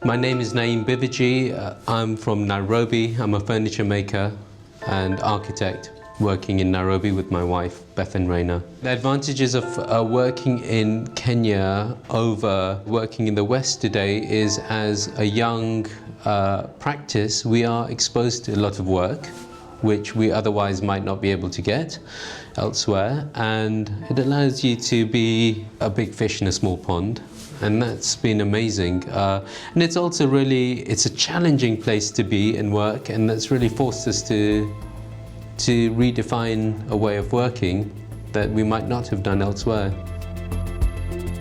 My name is Naeem Biviji. I'm from Nairobi. I'm a furniture maker and architect working in Nairobi with my wife, Beth and Raina. The advantages of working in Kenya over working in the West today is, as a young practice, we are exposed to a lot of work which we otherwise might not be able to get elsewhere, and it allows you to be a big fish in a small pond. And that's been amazing. And it's also it's a challenging place to be and work, and that's really forced us to redefine a way of working that we might not have done elsewhere.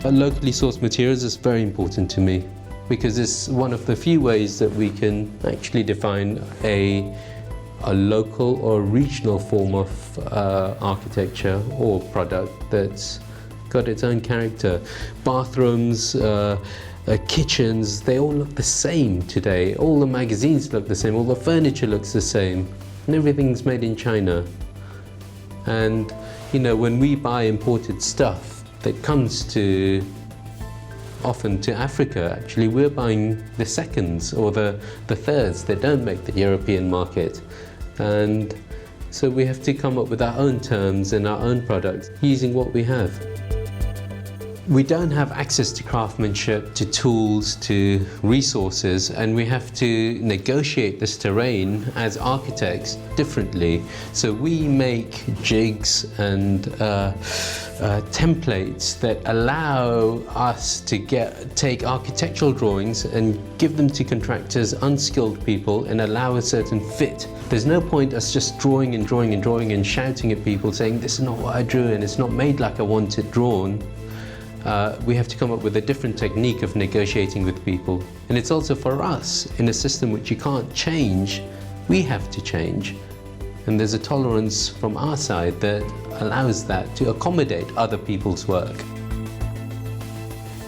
Locally sourced materials is very important to me, because it's one of the few ways that we can actually define a local or regional form of architecture or product that's got its own character. Bathrooms, kitchens, they all look the same today. All the magazines look the same, all the furniture looks the same, and everything's made in China. And you know, when we buy imported stuff that comes often to Africa, actually we're buying the seconds or the thirds that don't make the European market. And so we have to come up with our own terms and our own products using what we have. We don't have access to craftsmanship, to tools, to resources, and we have to negotiate this terrain as architects differently. So we make jigs and templates that allow us to take architectural drawings and give them to contractors, unskilled people, and allow a certain fit. There's no point us just drawing and drawing and drawing and shouting at people saying, this is not what I drew and it's not made like I want it drawn. We have to come up with a different technique of negotiating with people. And it's also for us, in a system which you can't change, we have to change. And there's a tolerance from our side that allows that to accommodate other people's work.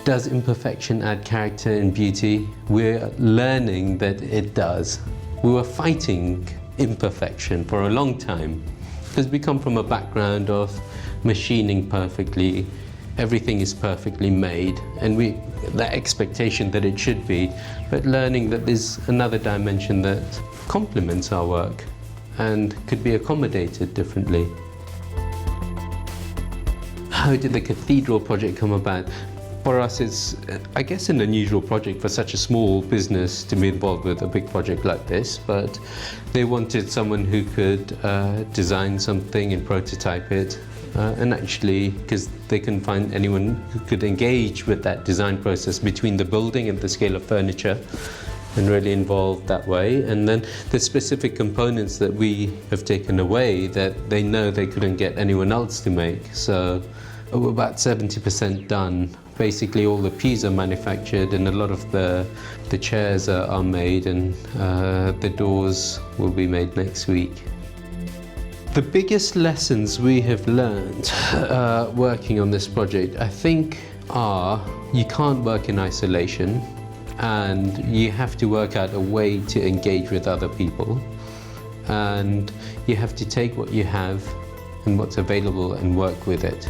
Does imperfection add character and beauty? We're learning that it does. We were fighting imperfection for a long time, because we come from a background of machining perfectly. Everything is perfectly made, and that expectation that it should be, but learning that there's another dimension that complements our work and could be accommodated differently. How did the Cathedral project come about? For us, it's, I guess, an unusual project for such a small business to be involved with a big project like this, but they wanted someone who could design something and prototype it. And actually, because they couldn't find anyone who could engage with that design process between the building and the scale of furniture and really involved that way. And then the specific components that we have taken away that they know they couldn't get anyone else to make. So we're about 70% done. Basically all the pews are manufactured, and a lot of the chairs are made, and the doors will be made next week. The biggest lessons we have learned working on this project, I think, are you can't work in isolation, and you have to work out a way to engage with other people, and you have to take what you have and what's available and work with it.